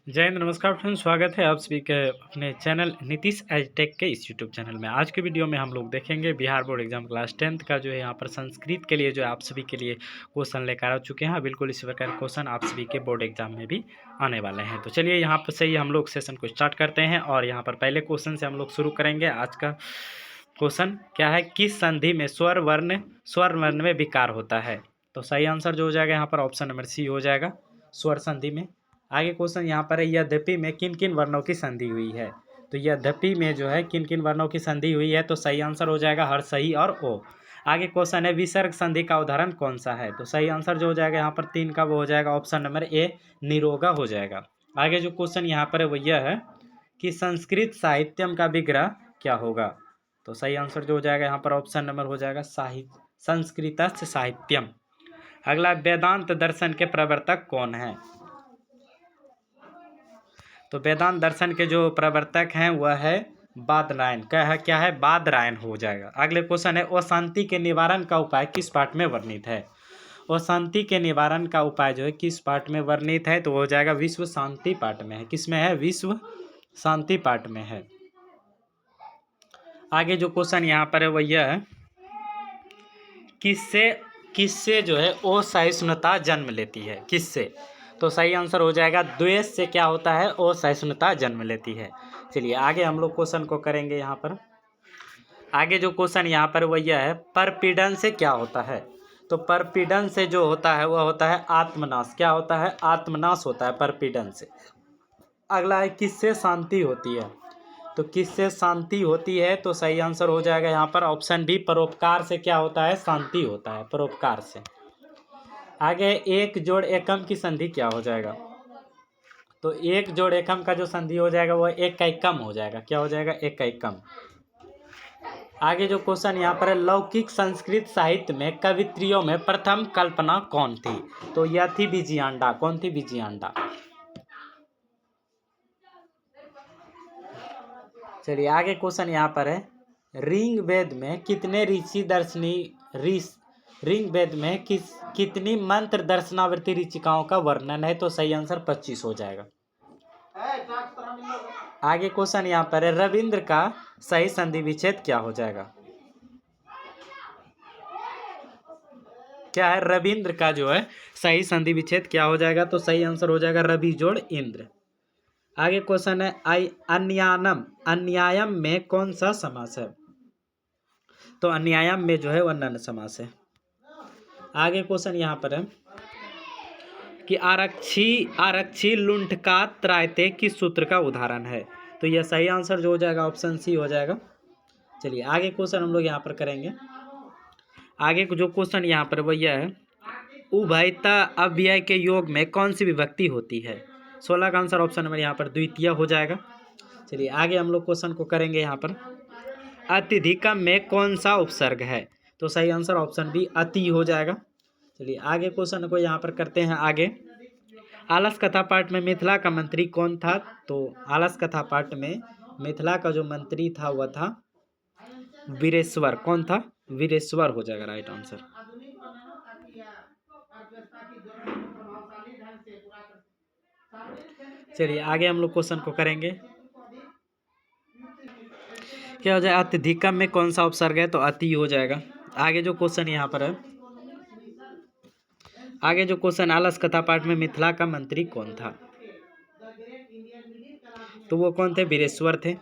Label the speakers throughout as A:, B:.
A: जय हिंद, नमस्कार फ्रेंड्स। स्वागत है आप सभी के अपने चैनल नीतीश एजटेक के इस यूट्यूब चैनल में। आज के वीडियो में हम लोग देखेंगे Bihar board exam class 10th का जो है यहाँ पर संस्कृत के लिए जो है आप सभी के लिए क्वेश्चन लेकर आ चुके हैं। बिल्कुल इसी प्रकार क्वेश्चन आप सभी के बोर्ड एग्जाम में भी आने वाले हैं। तो चलिए यहाँ पर से ही हम लोग सेशन को स्टार्ट करते हैं और यहाँ पर पहले क्वेश्चन से हम लोग शुरू करेंगे। आज का क्वेश्चन क्या है, किस संधि में स्वर वर्ण में विकार होता है? तो सही आंसर जो हो जाएगा यहाँ पर ऑप्शन नंबर सी हो जाएगा, स्वर संधि में। आगे क्वेश्चन यहाँ पर है, यद्यपि में किन किन वर्णों की संधि हुई है? तो यद्यपि में जो है किन किन वर्णों की संधि हुई है? तो सही आंसर हो जाएगा हर, सही और ओ। आगे क्वेश्चन है, विसर्ग संधि का उदाहरण कौन सा है? तो सही आंसर जो हो जाएगा यहाँ पर 3 का वो हो जाएगा ऑप्शन नंबर ए, निरोगा हो जाएगा। आगे जो क्वेश्चन यहाँ पर है वो यह है कि संस्कृत साहित्यम का विग्रह क्या होगा? तो सही आंसर जो हो जाएगा यहाँ पर ऑप्शन नंबर हो जाएगा संस्कृतस्य साहित्यम। अगला, वेदांत दर्शन के प्रवर्तक कौन है? तो वेदांत दर्शन के जो प्रवर्तक हैं वह है बादरायण। क्या है बादरायण हो जाएगा। अगले क्वेश्चन है, अशांति के निवारण का उपाय किस पाठ में वर्णित है? अशांति के निवारण का उपाय जो है किस पाठ में वर्णित है? तो हो जाएगा विश्व शांति पाठ में है। किस में है? विश्व शांति पाठ में है। आगे जो क्वेश्चन यहाँ पर है वह यह है, किससे जो है असहिष्णुता जन्म लेती है? किससे? तो सही आंसर हो जाएगा द्वेष से क्या होता है? असहिष्णुता जन्म लेती है। चलिए आगे हम लोग क्वेश्चन को करेंगे यहाँ पर। आगे जो क्वेश्चन यहाँ पर वह यह है, परपीड़न से क्या होता है? तो परपीड़न से जो होता है वह होता है आत्मनाश। क्या होता है? आत्मनाश होता है परपीड़न से। अगला है, किससे शांति होती है? तो किससे शांति होती है? तो सही आंसर हो जाएगा यहाँ पर ऑप्शन बी, परोपकार से क्या होता है? शांति होता है परोपकार से। आगे, एक जोड़ एकम की संधि क्या हो जाएगा? तो एक जोड़ एकम का जो संधि हो जाएगा वह एक का एकम हो जाएगा। क्या हो जाएगा? एक का एकम। आगे जो क्वेश्चन यहाँ पर है, लौकिक संस्कृत साहित्य में कवित्रियों में प्रथम कल्पना कौन थी? तो यह थी विजयांडा। कौन थी? विजयांडा। चलिए आगे क्वेश्चन यहाँ पर है, ऋग्वेद में कितने ऋग्वेद में कितनी मंत्र दर्शनावृत्ति ऋचिकाओं का वर्णन है? तो सही आंसर 25 हो जाएगा। आगे क्वेश्चन यहाँ पर है, रविंद्र का सही संधि विच्छेद क्या हो जाएगा? क्या है? रविंद्र का जो है सही संधि विच्छेद क्या हो जाएगा? तो सही आंसर हो जाएगा रवि जोड़ इंद्र। आगे क्वेश्चन है, अन्यायम में कौन सा समास है? तो अन्यायम में जो है वह नन समास है। आगे क्वेश्चन यहाँ पर है कि आरक्षी लुंठका त्रायते किस सूत्र का उदाहरण है? तो यह सही आंसर जो हो जाएगा ऑप्शन सी हो जाएगा। चलिए आगे क्वेश्चन हम लोग यहाँ पर करेंगे। आगे जो क्वेश्चन यहाँ पर वह यह है, उभयता अव्यय के योग में कौन सी विभक्ति होती है? 16 का आंसर ऑप्शन नंबर यहाँ पर द्वितीय हो जाएगा। चलिए आगे हम लोग क्वेश्चन को करेंगे यहाँ पर, अत्यधिकम में कौन सा उपसर्ग है? तो सही आंसर ऑप्शन बी, अति हो जाएगा। चलिए आगे क्वेश्चन को यहाँ पर करते हैं आगे। आलस कथा पाठ में मिथिला का मंत्री कौन था? तो आलस कथा पाठ में मिथिला का जो मंत्री था वह था वीरेश्वर। कौन था? वीरेश्वर हो जाएगा राइट आंसर। चलिए आगे हम लोग क्वेश्चन को करेंगे। क्या हो जाए? अत्यधिकम में कौन सा उपसर्ग है? तो अति हो जाएगा। आगे जो क्वेश्चन यहाँ पर है, आगे जो क्वेश्चन, आलस कथा पाठ में मिथिला का मंत्री कौन था? तो वो कौन थे? वीरेश्वर थे।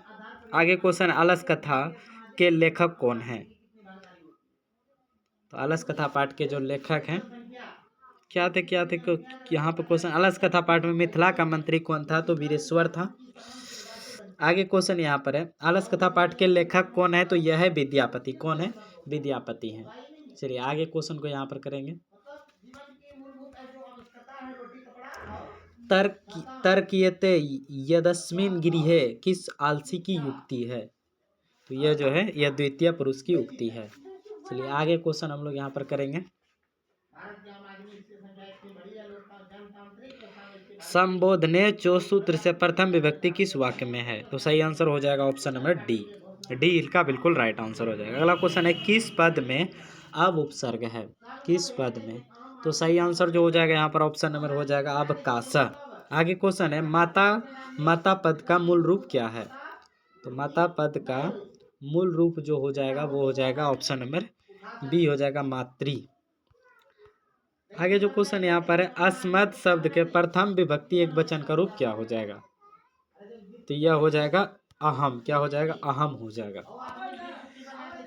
A: आगे क्वेश्चन, आलस कथा के लेखक कौन हैं? तो आलस कथा पाठ के जो लेखक हैं क्या थे? यहाँ पर क्वेश्चन, आलस कथा पाठ में मिथिला का मंत्री कौन था? तो वीरेश्वर था। आगे क्वेश्चन यहाँ पर है, आलस कथा पाठ के लेखक कौन है? तो यह है विद्यापति। कौन है? विद्यापति हैं। चलिए आगे क्वेश्चन को यहाँ पर करेंगे। तर्कयते यदस्मिन् गृहे किस आलसी की युक्ति है? तो यह जो है यह द्वितीय पुरुष की उक्ति है। चलिए आगे क्वेश्चन हम लोग यहाँ पर करेंगे। संबोधने चो सूत्र से प्रथम विभक्ति किस वाक्य में है? तो सही आंसर हो जाएगा ऑप्शन नंबर डी। डी इसका बिल्कुल राइट आंसर हो जाएगा। अगला क्वेश्चन है, किस पद में अब उपसर्ग है? किस पद में? तो सही आंसर जो हो जाएगा यहाँ पर ऑप्शन नंबर हो जाएगा अवकाश। आगे क्वेश्चन है माता, माता पद का मूल रूप क्या है? तो माता पद का मूल रूप जो हो जाएगा वो हो जाएगा ऑप्शन नंबर बी हो जाएगा मातृ। आगे जो क्वेश्चन यहाँ पर है अस्मत् शब्द के प्रथम विभक्ति एक वचन का रूप क्या हो जाएगा? तो यह हो जाएगा अहम। क्या हो जाएगा? अहम हो जाएगा।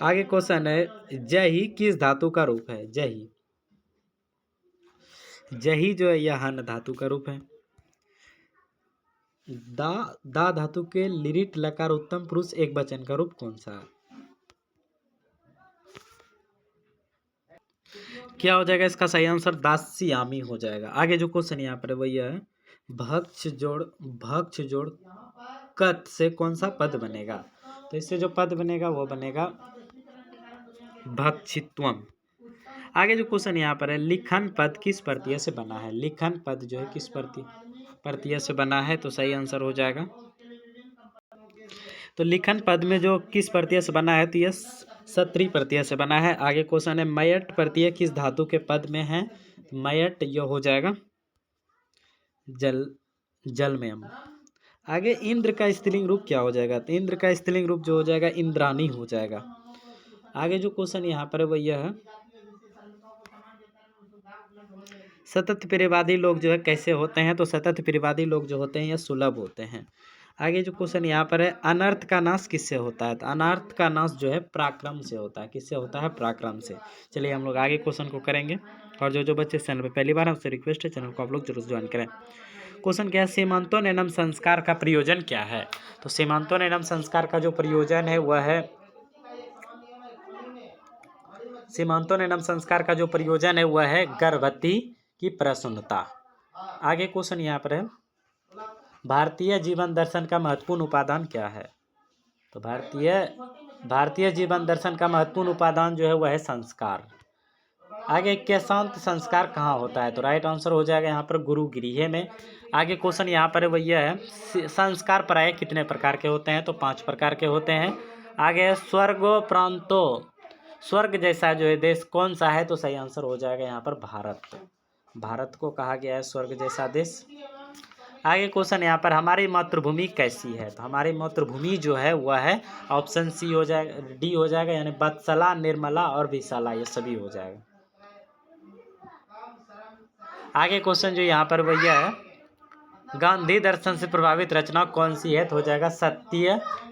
A: आगे क्वेश्चन है जही किस धातु का रूप है? जही, जही जो है यह हन धातु का रूप है। दा धातु के लिरिट लकार उत्तम पुरुष एक वचन का रूप कौन सा है? क्या हो जाएगा इसका सही आंसर? दास्यामी हो जाएगा। आगे जो क्वेश्चन यहाँ पर वही है भक्ष जोड़ कत से कौन सा पद बनेगा? तो इससे जो पद बनेगा वो बनेगा भक्षित्वम। आगे जो क्वेश्चन यहाँ पर है लिखन पद किस प्रत्यय से बना है? लिखन पद जो है किस प्रत्यय से बना है? तो सही आंसर हो जाएगा। तो लिखन पद में जो किस प्रत्यय से बना है? तो यह सत्री प्रत्यय से बना है। आगे क्वेश्चन है मयट प्रत्यय किस धातु के पद में है? मयट यह हो जाएगा जल में। आगे इंद्र का स्त्रीलिंग रूप क्या हो जाएगा? तो इंद्र का स्त्रीलिंग रूप जो हो जाएगा इंद्राणी हो जाएगा। आगे जो क्वेश्चन यहाँ पर है वो यह है सतत प्रियवादी लोग जो है कैसे होते हैं? तो सतत प्रियवादी लोग जो होते हैं यह सुलभ होते हैं। आगे जो क्वेश्चन यहाँ पर है अनर्थ का नाश किससे होता है? तो अनर्थ का नाश जो है पराक्रम से होता है। किससे होता है? पराक्रम से। चलिए हम लोग आगे क्वेश्चन को करेंगे और जो बच्चे चैनल पर पहली बार है उससे रिक्वेस्ट है चैनल को आप लोग जरूर ज्वाइन करें। क्वेश्चन क्या है सीमांतोनयनम संस्कार का प्रयोजन क्या है? तो सीमांतोनयनम संस्कार का जो प्रयोजन है वह है सीमांतोनयनम संस्कार का जो प्रयोजन है वह है गर्भवती की प्रसूनता। आगे क्वेश्चन यहाँ पर है भारतीय जीवन दर्शन का महत्वपूर्ण उपादान क्या है? तो भारतीय जीवन दर्शन का महत्वपूर्ण उपादान जो है वह है संस्कार। आगे केशांत संस्कार कहाँ होता है? तो राइट आंसर हो जाएगा यहाँ पर गुरु गृह में। आगे क्वेश्चन यहाँ पर वही है संस्कार प्राय कितने प्रकार के होते हैं? तो 5 प्रकार के होते हैं। आगे स्वर्गो प्रांतो स्वर्ग जैसा जो है देश कौन सा है? तो सही आंसर हो जाएगा यहाँ पर भारत। भारत को कहा गया है स्वर्ग जैसा देश। आगे क्वेश्चन यहाँ पर हमारी मातृभूमि कैसी है? तो हमारी मातृभूमि जो है वह है ऑप्शन सी हो जाएगा, डी हो जाएगा यानी वत्सला, निर्मला और विशाला ये सभी हो जाएगा। आगे क्वेश्चन जो यहाँ पर वही है गांधी दर्शन से प्रभावित रचना कौन सी है? तो हो जाएगा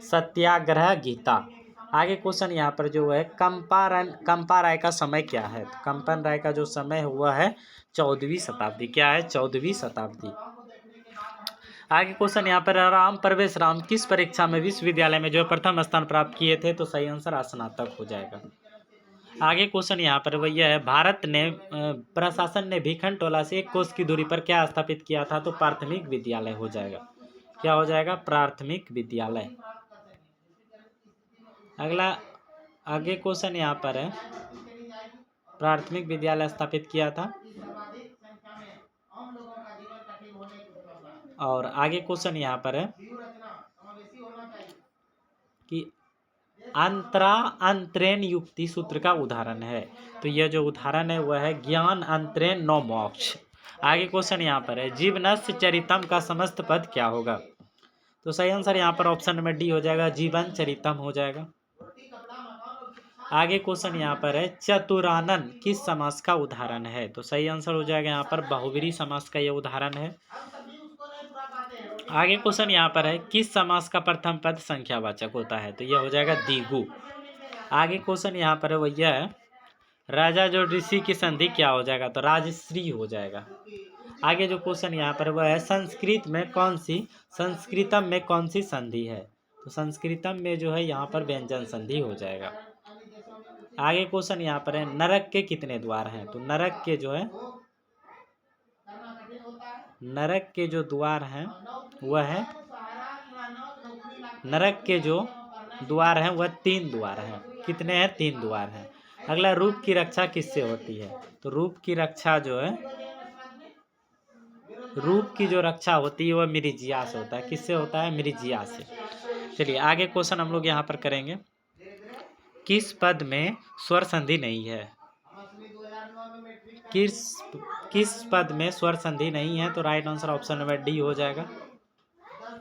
A: सत्याग्रह गीता। आगे क्वेश्चन यहाँ पर जो है कंपा राय का समय क्या है? तो कंपन राय का जो समय हुआ है 14वीं शताब्दी। क्या है? 14वीं शताब्दी। आगे क्वेश्चन यहाँ पर राम परवेश राम किस परीक्षा में विश्वविद्यालय में जो प्रथम स्थान प्राप्त किए थे? तो सही आंसर स्नातक हो जाएगा। आगे क्वेश्चन यहाँ पर वही है भारत ने प्रशासन ने भीखन टोला से 1 कोस की दूरी पर क्या स्थापित किया था? तो प्राथमिक विद्यालय हो जाएगा। क्या हो जाएगा? प्राथमिक विद्यालय। अगला आगे क्वेश्चन यहाँ पर है प्राथमिक विद्यालय स्थापित किया था। और आगे क्वेश्चन यहाँ पर है कि अंतरेण युक्ति सूत्र का उदाहरण है। तो यह जो उदाहरण है वह है ज्ञान अंतरेण नौ मोक्ष। आगे क्वेश्चन यहाँ पर है जीवनस्य चरितम का समस्त पद क्या होगा? तो सही आंसर यहाँ पर ऑप्शन नंबर डी हो जाएगा जीवन चरितम हो जाएगा। आगे क्वेश्चन यहाँ पर है चतुरानन किस समास का उदाहरण है? तो सही आंसर हो जाएगा यहाँ पर बहुब्रीहि समास का यह उदाहरण है। आगे क्वेश्चन यहाँ पर है किस समास का प्रथम पद संख्यावाचक होता है? तो यह हो जाएगा द्विगु। आगे क्वेश्चन यहाँ पर है वह है राजा जो ऋषि की संधि क्या हो जाएगा? तो राजश्री हो जाएगा। आगे जो क्वेश्चन यहाँ पर वह है संस्कृतम में कौन सी संधि है? तो संस्कृतम में जो है यहाँ पर व्यंजन संधि हो जाएगा। आगे क्वेश्चन यहाँ पर है नरक के कितने द्वार हैं? तो नरक के जो द्वार हैं वह है नरक के जो द्वार हैं वह 3 द्वार हैं। कितने हैं? 3 द्वार हैं। अगला रूप की रक्षा किससे होती है? तो रूप की जो रक्षा होती है वह मिरिजिया से होता है। किससे होता है? मिरिजिया से। चलिए आगे क्वेश्चन हम लोग यहाँ पर करेंगे किस पद में स्वर संधि नहीं है? किस किस पद में स्वर संधि नहीं है, तो right answer option number D हो जाएगा।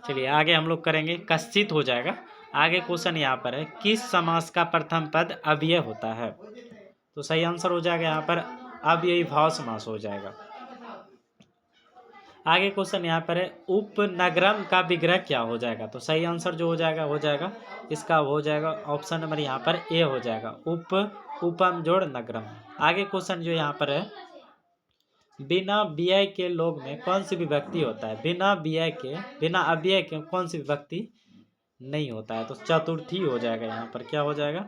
A: चलिए आगे हम लोग करेंगे, कश्चित हो जाएगा। आगे क्वेश्चन यहाँ पर है, किस समास का प्रथम पद अव्यय होता है, तो सही आंसर हो जाएगा यहाँ पर अव्ययी भाव समास हो जाएगा। आगे क्वेश्चन यहाँ पर है, उपनगरम का विग्रह क्या हो जाएगा, तो सही आंसर जो हो जाएगा इसका हो जाएगा ऑप्शन नंबर यहाँ पर ए हो जाएगा, उपम जोड़ नगरम। आगे क्वेश्चन जो यहाँ पर है, बिना व्यय के लोग में कौन सी विभक्ति होता है, बिना अव्यय के कौन सी विभक्ति नहीं होता है, तो चतुर्थी हो जाएगा यहाँ पर। क्या हो जाएगा,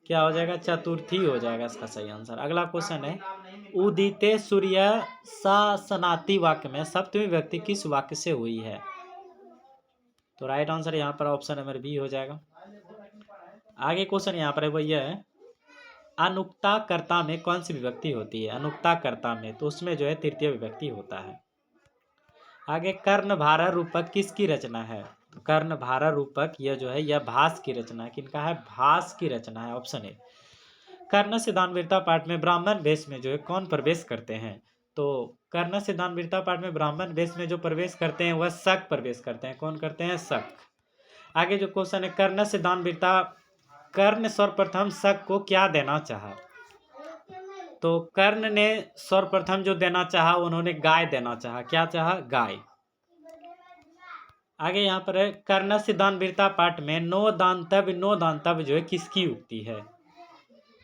A: क्या हो जाएगा, चतुर्थी हो जाएगा इसका सही आंसर। अगला क्वेश्चन है, उदिते सूर्य सा सनाती वाक्य में सप्तमी विभक्ति किस वाक्य से हुई है, तो राइट आंसर यहाँ पर ऑप्शन नंबर बी हो जाएगा। आगे क्वेश्चन यहाँ पर है वो यह है, अनुक्ता कर्ता में कौन सी विभक्ति होती है, अनुक्ता कर्ता में, तो उसमें जो है तृतीय विभक्ति होता है। आगे कर्णधारय रूपक किसकी रचना है, तो कर्णधारय रूपक यह जो है यह भास की रचना है, किनका है, भास की रचना है, ऑप्शन ए। कर्ण से दानवीरता पाठ में ब्राह्मण वेश में जो है कौन प्रवेश करते हैं, तो कर्ण से दानवीरता पाठ में ब्राह्मण वेश में जो प्रवेश करते हैं वह शक प्रवेश करते हैं, कौन करते हैं, शक। आगे जो क्वेश्चन है, कर्ण से दानवीरता, कर्ण सर्वप्रथम शक को क्या देना चाहा, तो कर्ण ने सर्वप्रथम जो देना चाहा उन्होंने गाय देना चाहा, क्या चाहा, गाय। आगे यहाँ पर है, कर्ण से दानवीरता पाठ में नो दांतव्य जो है किसकी उक्ति है,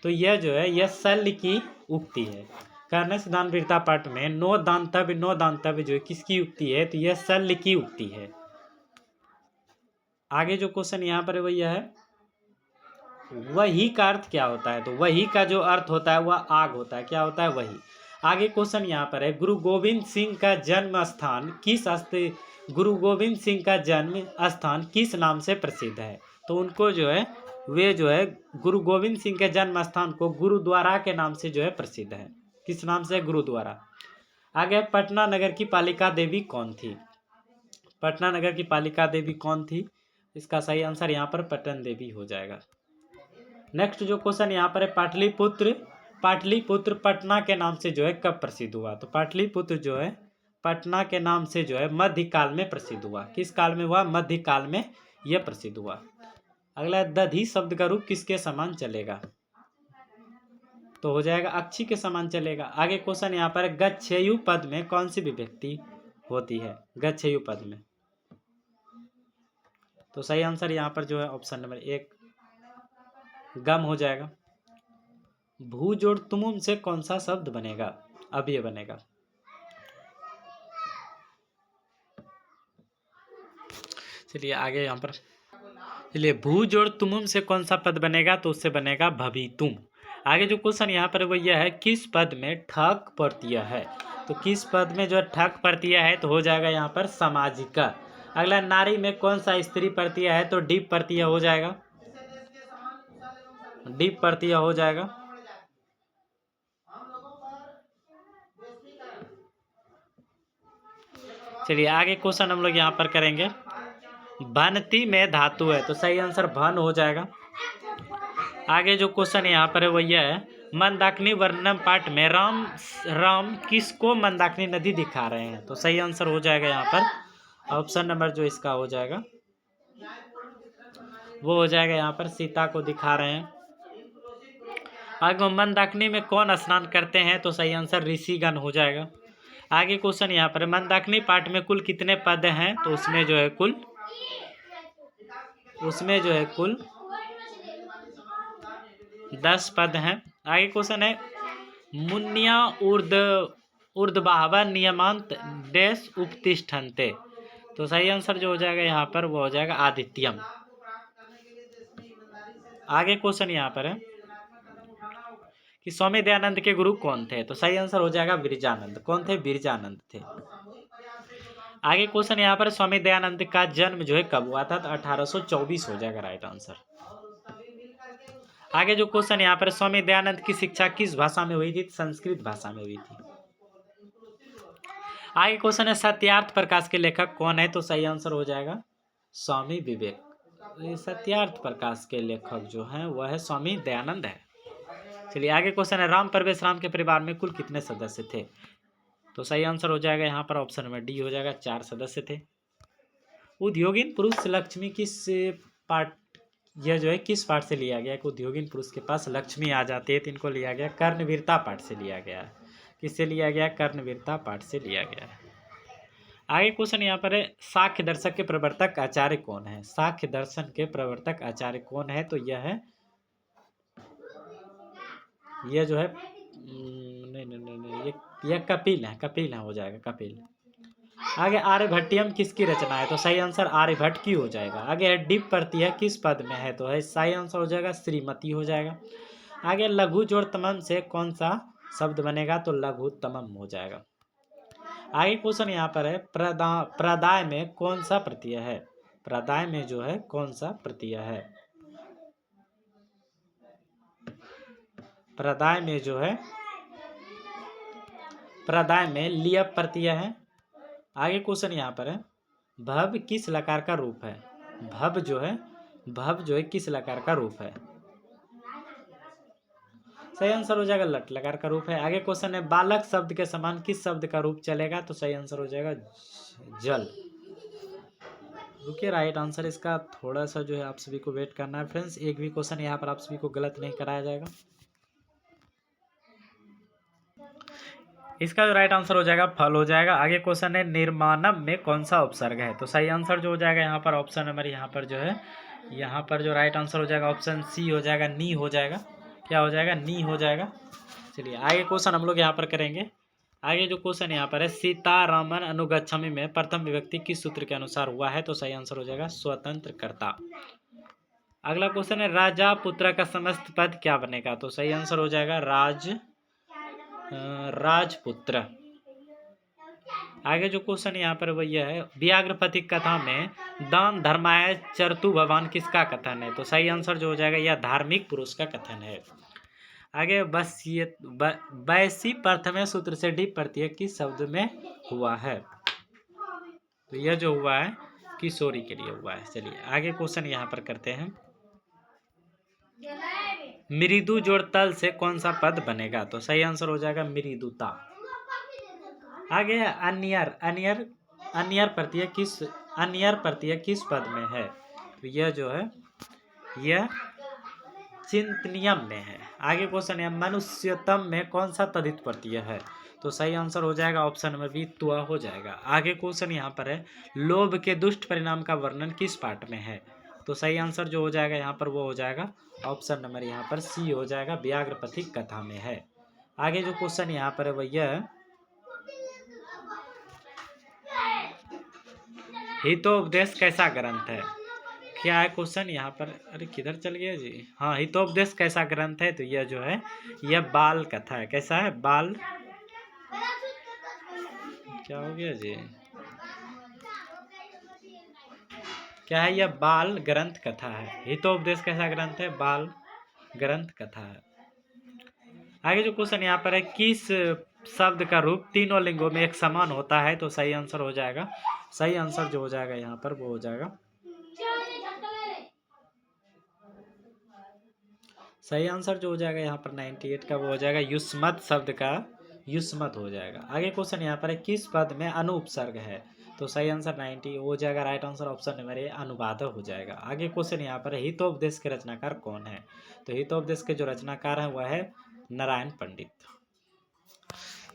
A: तो यह जो है यह शल्य की उक्ति है। कर्ण से दानवीरता पाठ में नो दांतव्य जो है किसकी उक्ति है, तो यह शल्य की उक्ति है। आगे जो क्वेश्चन यहाँ पर है वह यह है, वही का अर्थ क्या होता है, तो वही का जो अर्थ होता है वह आग होता है, क्या होता है, वही। आगे क्वेश्चन यहाँ पर है, गुरु गोविंद सिंह का जन्म स्थान किस नाम से प्रसिद्ध है, तो उनको जो है वे जो है गुरु गोविंद सिंह के जन्म स्थान को गुरुद्वारा के नाम से जो है प्रसिद्ध है, किस नाम से, गुरुद्वारा। आगे पटना नगर की पालिका देवी कौन थी, पटना नगर की पालिका देवी कौन थी, इसका सही आंसर यहाँ पर पटन देवी हो जाएगा। नेक्स्ट जो क्वेश्चन यहाँ पर है, पाटलिपुत्र पटना के नाम से जो है कब प्रसिद्ध हुआ, तो पाटलिपुत्र जो है पटना के नाम से जो है मध्यकाल में प्रसिद्ध हुआ, किस काल में हुआ, मध्यकाल में यह प्रसिद्ध हुआ। अगला, दधी शब्द का रूप किसके समान चलेगा, तो हो जाएगा अक्षी के समान चलेगा। आगे क्वेश्चन यहाँ पर, गच्छेयु पद में कौन सी विभक्ति होती है, गच्छेयु पद में, तो सही आंसर यहाँ पर जो है ऑप्शन नंबर एक गम हो जाएगा। भू जोड़ तुमुम से कौन सा शब्द बनेगा, अब ये बनेगा, चलिए आगे यहाँ पर, चलिए भू जोड़ तुमुम से कौन सा पद बनेगा, तो उससे बनेगा भवितुम। आगे जो क्वेश्चन यहाँ पर वो यह है, किस पद में ठक प्रत्यय है, तो किस पद में जो है ठक प्रत्यय है, तो हो जाएगा यहाँ पर सामाजिका। अगला, नारी में कौन सा स्त्री प्रत्यय है, तो डीप प्रत्यय हो जाएगा, डीप प्रत्यय हो जाएगा। चलिए आगे क्वेश्चन हम लोग यहाँ पर करेंगे, बनती में धातु है, तो सही आंसर भन हो जाएगा। आगे जो क्वेश्चन यहाँ पर है वो यह है, मंदाकिनी वर्णनम पाठ में राम किसको मंदाकिनी नदी दिखा रहे हैं, तो सही आंसर हो जाएगा यहाँ पर ऑप्शन नंबर जो इसका हो जाएगा वो हो जाएगा यहाँ पर सीता को दिखा रहे हैं। आगे मंदाकिनी में कौन स्नान करते हैं, तो सही आंसर ऋषिगण हो जाएगा। आगे क्वेश्चन यहाँ पर, मंदाकिनी पाठ में कुल कितने पद हैं, तो उसमें जो है कुल 10 पद हैं। आगे क्वेश्चन है, मुन्या ऊर्ध्वबाहव नियमांत देश उपतिष्ठन्ते, तो सही आंसर जो हो जाएगा यहाँ पर वो हो जाएगा आदित्यम। आगे क्वेश्चन यहाँ पर है कि स्वामी दयानंद के गुरु कौन थे, तो सही आंसर हो जाएगा विरजानंद, कौन थे, विरजानंद थे। आगे क्वेश्चन यहाँ पर, स्वामी दयानंद का जन्म जो है कब हुआ था, तो 1824 हो जाएगा राइट आंसर। आगे जो क्वेश्चन यहाँ पर, स्वामी दयानंद की शिक्षा किस भाषा में हुई थी, संस्कृत भाषा में हुई थी। आगे क्वेश्चन है, सत्यार्थ प्रकाश के लेखक कौन है, तो सही आंसर हो जाएगा स्वामी विवेक। सत्यार्थ प्रकाश के लेखक जो हैं वह है स्वामी दयानंद है। चलिए आगे क्वेश्चन है, राम परवेश राम के परिवार में कुल कितने सदस्य थे? तो सही आंसर हो जाएगा यहाँ पर ऑप्शन नंबर डी हो जाएगा, 4 सदस्य थे। उद्योगिन पुरुष लक्ष्मी किस पार्ट, यह जो है किस पार्ट से लिया गया कि उद्योगिन पुरुष के पास लक्ष्मी आ जाती है, तो इनको लिया गया कर्णवीरता पाठ से लिया गया है। किससे लिया गया? कर्णवीरता पाठ से लिया गया है। आगे क्वेश्चन यहाँ पर है, साख्य दर्शन के प्रवर्तक आचार्य कौन है? साख्य दर्शन के प्रवर्तक आचार्य कौन है? तो यह है, यह जो है नहीं नहीं नहीं नहीं, ये कपिल है, कपिल है, हो जाएगा कपिल। आगे आर्यभट्टियम किसकी रचना है? तो सही आंसर आर्यभट्ट की हो जाएगा। आगे है डिप प्रत्यय किस पद में है? तो है सही आंसर हो जाएगा श्रीमती हो जाएगा। आगे लघु जोड़ तमम से कौन सा शब्द बनेगा? तो लघुत्तमम हो जाएगा। आगे क्वेश्चन यहाँ पर है, प्रदाय में कौन सा प्रत्यय है? प्रदाय में जो है कौन सा प्रत्यय है? प्रदाय में जो है, प्रदाय में लियप प्रत्यय है। आगे क्वेश्चन यहाँ पर है, भव किस लकार का रूप है? भव जो है किस लकार का रूप है? सही आंसर हो जाएगा लट लकार का रूप है। आगे क्वेश्चन है, बालक शब्द के समान किस शब्द का रूप चलेगा? तो सही आंसर हो जाएगा जल। रुकिए, राइट आंसर इसका थोड़ा सा जो है आप सभी को वेट करना है फ्रेंड्स। एक भी क्वेश्चन यहाँ पर आप सभी को गलत नहीं कराया जाएगा। इसका जो राइट आंसर हो जाएगा फल हो जाएगा। आगे क्वेश्चन है, निर्माणम में कौन सा उपसर्ग है? तो सही आंसर जो हो जाएगा यहाँ पर ऑप्शन नंबर, यहाँ पर जो है, यहाँ पर जो राइट आंसर हो जाएगा ऑप्शन सी हो जाएगा, नी हो जाएगा। क्या हो जाएगा? नी हो जाएगा। चलिए आगे क्वेश्चन हम लोग यहाँ पर करेंगे। आगे जो क्वेश्चन यहाँ पर है, सीतारामन अनुगच्छामि में प्रथम विभक्ति किस सूत्र के अनुसार हुआ है? तो सही आंसर हो जाएगा स्वतंत्रकर्ता। अगला क्वेश्चन है, राजा पुत्र का समस्त पद क्या बनेगा? तो सही आंसर हो जाएगा राजपुत्र। आगे जो क्वेश्चन यहाँ पर वो यह है, व्याघ्रपति कथा में दान धर्माय चरतु भवान किसका कथन है? तो सही आंसर जो हो जाएगा यह धार्मिक पुरुष का कथन है। आगे बस ये वैसी प्रथम सूत्र से डी प्रत्यय किस शब्द में हुआ है? तो यह जो हुआ है किशोरी के लिए हुआ है। चलिए आगे क्वेश्चन यहाँ पर करते हैं, मृदु जोड़ तल से कौन सा पद बनेगा? तो सही आंसर हो जाएगा मृदुता। आगे है अन्यर प्रत्यय किस पद में है? तो यह जो है यह चिंतनियम में है। आगे क्वेश्चन है, मनुष्यतम में कौन सा तदित प्रत्यय है? तो सही आंसर हो जाएगा ऑप्शन नंबर बी तुआ हो जाएगा। आगे क्वेश्चन यहाँ पर है, लोभ के दुष्ट परिणाम का वर्णन किस पाठ में है? तो सही आंसर जो हो जाएगा यहाँ पर वो हो जाएगा ऑप्शन नंबर यहाँ पर सी हो जाएगा, व्याघ्रपति कथा में है। आगे जो क्वेश्चन यहाँ पर है वह यह, हितोपदेश कैसा ग्रंथ है? क्या है क्वेश्चन यहाँ पर? अरे किधर चल गया जी? हाँ, हितोपदेश कैसा ग्रंथ है? तो यह जो है यह बाल कथा है। कैसा है? बाल, क्या हो गया जी? क्या है? यह बाल ग्रंथ कथा है। हितोपदेश कैसा ग्रंथ है? बाल ग्रंथ कथा है। आगे जो क्वेश्चन यहाँ पर है, किस शब्द का रूप तीनों लिंगों में एक समान होता है? तो सही आंसर हो जाएगा, सही आंसर जो हो जाएगा यहाँ पर वो हो जाएगा, सही आंसर जो हो जाएगा यहाँ पर 98 का वो हो जाएगा युष्मत शब्द का युष्मत हो जाएगा। आगे क्वेश्चन यहाँ पर है, किस पद में अनुपसर्ग है? तो सही आंसर 90 हो जाएगा, right answer option number A अनुवाद हो जाएगा। आगे क्वेश्चन यहाँ पर है, हितोपदेश के रचनाकार कौन है? तो हितोपदेश के जो रचनाकार है वह है नारायण पंडित।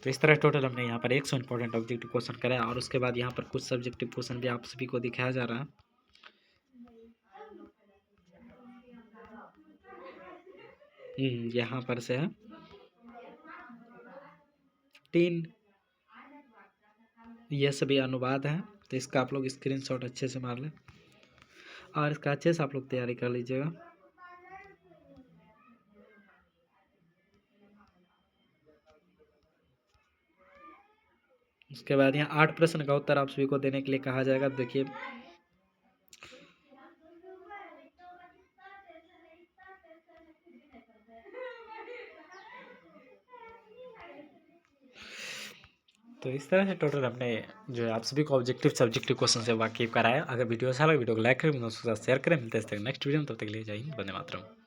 A: तो इस तरह टोटल हमने यहाँ पर 100 इंपॉर्टेंट ऑब्जेक्टिव क्वेश्चन करा और उसके बाद यहाँ पर कुछ सब्जेक्टिव क्वेश्चन भी आप सभी को दिखाया जा रहा है। यहाँ पर से है 3, यह सभी अनुवाद हैं। तो इसका आप लोग स्क्रीनशॉट अच्छे से मार लें और इसका अच्छे से आप लोग तैयारी कर लीजिएगा। उसके बाद यहाँ 8 प्रश्न का उत्तर आप सभी को देने के लिए कहा जाएगा। देखिए तो इस तरह से टोटल हमने जो है आप सभी को ऑब्जेक्टिव सब्जेक्टिव क्वेश्चन से वाकिफ कराया। अगर वीडियो अच्छा लगा वीडियो को लाइक करें, दोस्तों के साथ शेयर करें। मिलते हैं नेक्स्ट वीडियो में, तब तक के लिए जय हिंद, वंदे मातरम।